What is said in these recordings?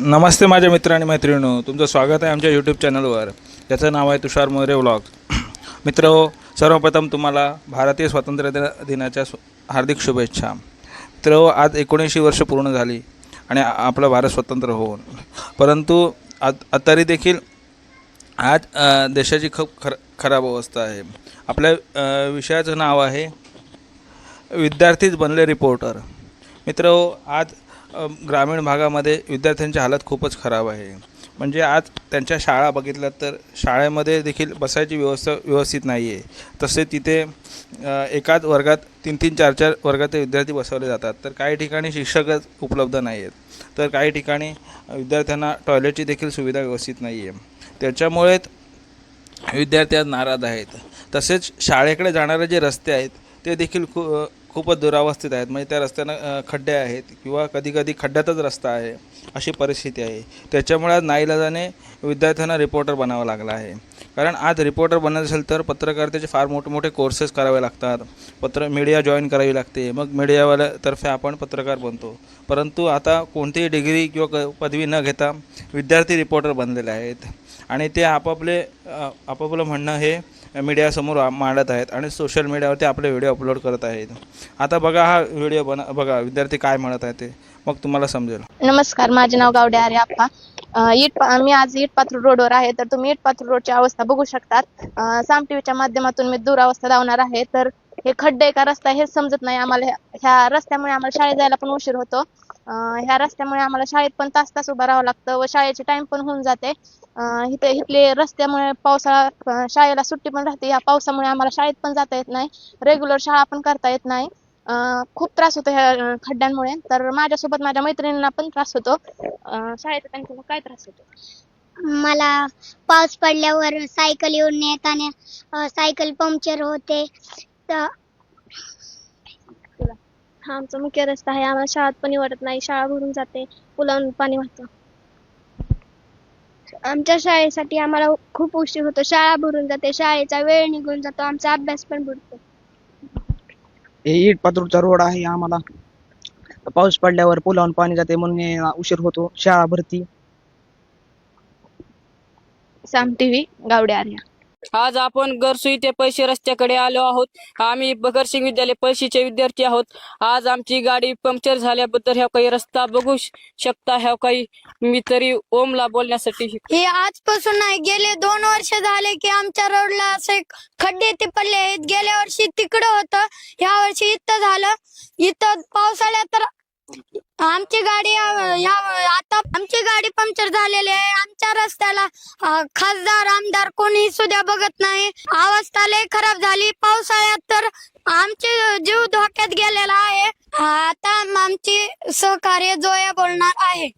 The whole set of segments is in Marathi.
नमस्ते माझ्या मित्र आणि मैत्रिणींनो, तुमचं स्वागत आहे आमच्या यूट्यूब चॅनलवर, ज्याचं नाव आहे तुषार मोरे व्लॉग. मित्रहो, सर्वप्रथम तुम्हाला भारतीय स्वातंत्र्य दिनाच्या हार्दिक शुभेच्छा. मित्रहो, आज 19 वर्ष पूर्ण झाली आणि आपला भारत स्वतंत्र होऊन, परंतु तरी देखील आज देशाची खूप खराब अवस्था आहे. आपल्या विषयाचं नाव आहे विद्यार्थीच बनले रिपोर्टर. मित्रहो, आज ग्रामीण भागामध्ये विद्यार्थ्यांची हालत खूपच खराब आहे. म्हणजे आज त्यांच्या शाळा बघितल्या तर शाळेमध्ये देखील बसायची व्यवस्था व्यवस्थित नाही आहे. तसे तिथे एकाच वर्गात 3-3, 4-4 वर्गाचे विद्यार्थी बसवले जातात. तर काही ठिकाणी शिक्षकच उपलब्ध नाही आहेत, तर काही ठिकाणी विद्यार्थ्यांना टॉयलेटची देखील सुविधा व्यवस्थित नाही आहे. त्याच्यामुळे विद्यार्थी आज नाराज आहेत. तसेच शाळेकडे जाणारे जे रस्ते आहेत ते देखील खूपच दुरावस्थित आहेत. म्हणजे त्या रस्त्यानं खड्डे आहेत किंवा कधीकधी खड्ड्यातच रस्ता आहे, अशी परिस्थिती आहे. त्याच्यामुळे आज नाईलाजाने विद्यार्थ्यांना रिपोर्टर बनावं लागलं आहे. कारण आज रिपोर्टर बनायचं असेल तर पत्रकारितेचे फार मोठमोठे कोर्सेस करावे लागतात, मीडिया जॉईन करावी लागते, मग मीडियावाल्यातर्फे आपण पत्रकार बनतो. परंतु आता कोणतीही डिग्री किंवा पदवी न घेता विद्यार्थी रिपोर्टर बनलेले आहेत आणि ते आपापलं म्हणणं हे मीडियासमोर मांडत आहेत आणि सोशल मीडियावरती आपले व्हिडिओ अपलोड करत आहेत. आता बघा हा व्हिडिओ बघा विद्यार्थी काय म्हणत आहेत ते, मग तुम्हाला समजेल. नमस्कार, माझे नाव गावडे आहे आप्पा. मी आज इटपाथर रोडवर आहे. तर तुम्ही इटपाथर रोडची अवस्था बघू शकतात. साम टीव्हीच्या माध्यमातून मी दुरावस्था दावणार आहे. तर हे खड्डे का रस्ता हेच समजत नाही आम्हाला. ह्या रस्त्यामुळे आम्हाला शाळेत जायला पण उशीर होतो. ह्या रस्त्यामुळे आम्हाला शाळेत पण तास उभं राहावं लागतं व शाळेचे टाइम पण होऊन जाते. इथले रस्त्यामुळे पावसाळा शाळेला सुट्टी पण राहते. या पावसामुळे आम्हाला शाळेत पण जाता येत नाही, रेग्युलर शाळा पण करता येत नाही. खूप त्रास होतो ह्या खड्ड्यांमुळे. तर माझ्यासोबत माझ्या मैत्रिणींना पण त्रास होतो. शाळेत त्यांना काय त्रास होतो? मला पाऊस पडल्यावर सायकल येऊन येताना सायकल पंक्चर होते. तर हा आमचा मुख्य रस्ता आहे. आम्हाला शाळेत पण वाटत नाही, शाळा भरून जाते, पुलावरून पाणी वाहतं. आमच्या शाळेसाठी आम्हाला खूप उशीर होतो, शाळा भरून जाते, शाळेचा वेळ निघून जातो, आमचा अभ्यास पण बुडतो. हे इटपाथरचा रोड आहे. आम्हाला पाऊस पडल्यावर पुलावरून पाणी जाते म्हणून उशीर होतो, शाळा भरती. साम टीव्ही, गावडे आर्या. आज आपण गरसुई ते पैसे रस्त्याकडे आलो आहोत. आम्ही भगतसिंग विद्यालय पैशीचे विद्यार्थी आहोत. आज आमची गाडी पंक्चर झाल्याबद्दल ह्या काही रस्ता बघू शकता. ह्या काही मी तरी ओमला बोलण्यासाठी हे आजपासून नाही, गेले 2 वर्ष झाले की आमच्या रोडला असे खड्डे ते पडले आहेत. गेल्या वर्षी तिकडं होतं, ह्या वर्षी इथं झालं. इथं पावसाळ्यात तर आमची गाडी आता आमची गाडी पंक्चर झालेली आहे. आमच्या रस्त्याला खासदार आमदार कोणी सुद्धा बघत नाही. अवस्था लय खराब झाली. पावसाळ्यात तर आमचे जीव धोक्यात गेलेला आहे. आता आमची सहकार्य जोया बोलणार आहे.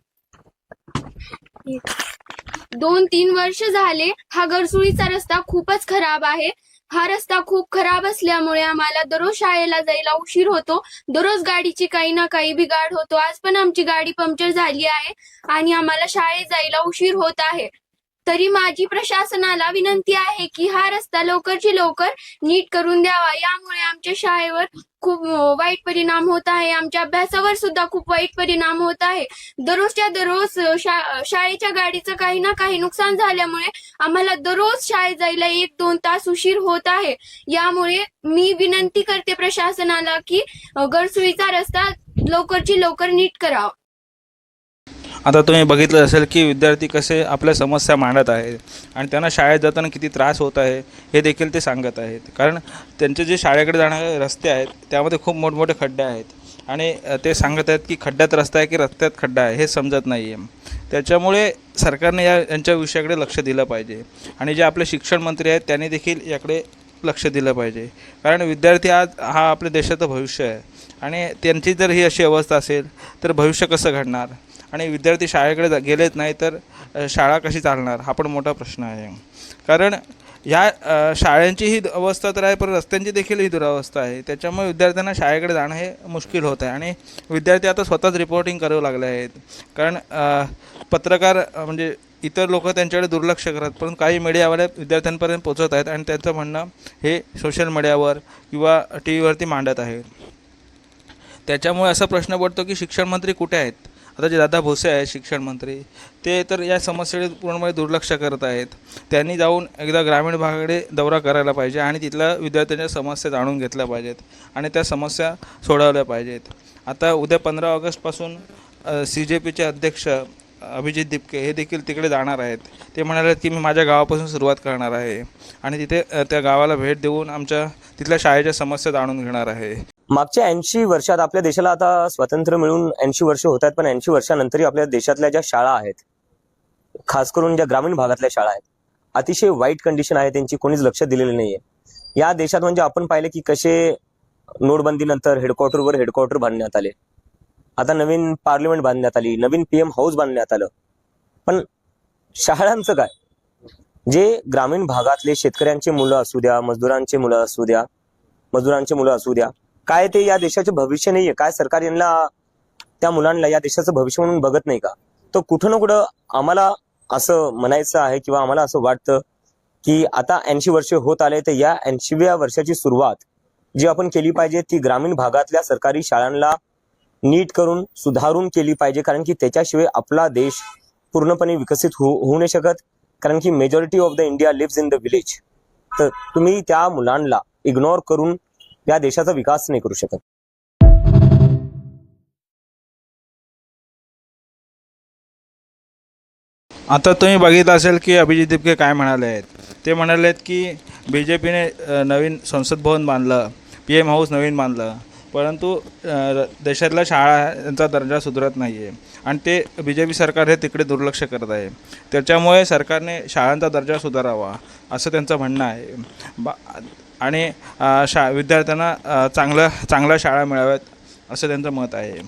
2-3 वर्ष झाले हा गरसुळीचा रस्ता खूपच खराब आहे. हा रस्ता खूप खराब असल्यामुळे आम्हाला दररोज शाळेला जायला उशीर होतो. दररोज गाडीची काही ना काही बिघाड होतो. आज पण आमची गाडी पंक्चर झाली आहे आणि आम्हाला शाळेत जायला उशीर होत आहे. तरी माझी प्रशासनाला विनंती आहे की हा रस्ता लवकरची लवकर नीट करून द्यावा. यामुळे आमच्या शाळेवर खूप वाईट परिणाम होत आहे. आमच्या अभ्यासावर सुद्धा खूप वाईट परिणाम होत आहे. दररोजच्या दररोज शाळेच्या गाडीचं काही ना काही नुकसान झाल्यामुळे आम्हाला दररोज शाळेत जायला 1-2 तास उशीर होत आहे. यामुळे मी विनंती करते प्रशासनाला की गरसुईचा रस्ता लवकरची लवकर नीट करावा. आता तुम्ही बघितलं असेल की विद्यार्थी कसे आपल्या समस्या मांडत आहेत आणि त्यांना शाळेत जाताना किती त्रास होत आहे हे देखील ते सांगत आहेत. कारण त्यांचे जे शाळेकडे जाणारे रस्ते आहेत त्यामध्ये खूप मोठमोठे खड्डे आहेत आणि ते सांगत आहेत की खड्ड्यात रस्ता आहे की रस्त्यात खड्डा आहे हे समजत नाही आहे. त्याच्यामुळे सरकारने यांच्या विषयाकडे लक्ष दिलं पाहिजे आणि जे आपले शिक्षण मंत्री आहेत त्यांनी देखील याकडे लक्ष दिलं पाहिजे. कारण विद्यार्थी आज हा आपल्या देशाचं भविष्य आहे आणि त्यांची जर ही अशी अवस्था असेल तर भविष्य कसं घडणार आणि विद्यार्थी शाळेकडे गेलेच नाही तर शाळा कशी चालणार हा पण मोठा प्रश्न आहे. कारण ह्या शाळांची ही अवस्था तर आहे, पण रस्त्यांची देखील ही दुरावस्था आहे. त्याच्यामुळे विद्यार्थ्यांना शाळेकडे जाणं हे मुश्किल होत आहे आणि विद्यार्थी आता स्वतःच रिपोर्टिंग करू लागले आहेत. कारण पत्रकार म्हणजे इतर लोक त्यांच्याकडे दुर्लक्ष करत, पण काही मीडियावाले विद्यार्थ्यांपर्यंत पोहोचत आहेत आणि त्यांचं म्हणणं हे सोशल मीडियावर किंवा टी व्हीवरती मांडत आहेत. त्याच्यामुळे असा प्रश्न पडतो की शिक्षण मंत्री कुठे आहेत. आता जे दादा भुसे आहेत शिक्षण मंत्री, ते तर या समस्येकडे पूर्णपणे दुर्लक्ष करत आहेत. त्यांनी जाऊन एकदा ग्रामीण भागाकडे दौरा करायला पाहिजे आणि तिथल्या विद्यार्थ्यांच्या समस्या जाणून घेतल्या पाहिजेत आणि त्या समस्या सोडवल्या पाहिजेत. आता उद्या 15 ऑगस्टपासून CJPचे अध्यक्ष अभिजित दिपके हे देखील तिकडे जाणार आहेत. ते म्हणाले की मी माझ्या गावापासून सुरुवात करणार आहे आणि तिथे त्या गावाला भेट देऊन आमच्या तिथल्या शाळेच्या समस्या जाणून घेणार आहे. मागच्या 80 वर्षात आपल्या देशाला आता स्वातंत्र्य मिळून 80 वर्ष होत आहेत, पण 80 वर्षानंतरही आपल्या देशातल्या ज्या शाळा आहेत, खास करून ज्या ग्रामीण भागातल्या शाळा आहेत, अतिशय वाईट कंडिशन आहे त्यांची, कोणीच लक्ष दिलेलं नाहीये. या देशात म्हणजे आपण पाहिले की कसे नोटबंदीनंतर हेडक्वार्टर बांधण्यात आले, आता नवीन पार्लिमेंट बांधण्यात आली, नवीन PM हाऊस बांधण्यात आलं, पण शाळांचं काय? जे ग्रामीण भागातले शेतकऱ्यांचे मुलं असू द्या, मजुरांचे मुलं असू द्या, काय ते या देशाचे भविष्य नाहीये? काय सरकार यांना त्या मुलांना या देशाचं भविष्य म्हणून बघत नाही का? तर कुठं ना कुठं आम्हाला असं म्हणायचं आहे किंवा आम्हाला असं वाटतं की आता 80 वर्ष होत आले, तर या 80व्या वर्षाची सुरुवात जी आपण केली पाहिजे ती ग्रामीण भागातल्या सरकारी शाळांना नीट करून सुधारून केली पाहिजे, कारण की त्याच्याशिवाय आपला देश पूर्णपणे विकसित होऊ नाही शकत, कारण की majority of the India lives in the village. तर तुम्ही त्या मुलांना इग्नोर करून या देशाचा विकास नाही करू शकत. आता तुम्ही बघितलं असेल की अभिजित दिपके काय म्हणाले आहेत. ते म्हणाले आहेत की BJPने नवीन संसद भवन बांधलं, PM हाऊस नवीन बांधलं, परंतु देशातल्या शाळांचा दर्जा सुधारत नाही आहे आणि ते BJP सरकार हे तिकडे दुर्लक्ष करत आहे. त्याच्यामुळे सरकारने शाळांचा दर्जा सुधारावा असं त्यांचं म्हणणं आहे आणि विद्यार्थ्यांना चांगल्या शाळा मिळाव्यात असं त्यांचं मत आहे.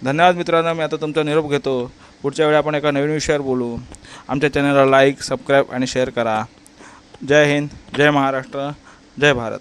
धन्यवाद मित्रांनो, मी आता तुमचा निरोप घेतो. पुढच्या वेळी आपण एका नवीन विषयावर बोलू. आमच्या चॅनलला लाईक, सबस्क्राईब आणि शेअर करा. जय हिंद, जय महाराष्ट्र, जय भारत.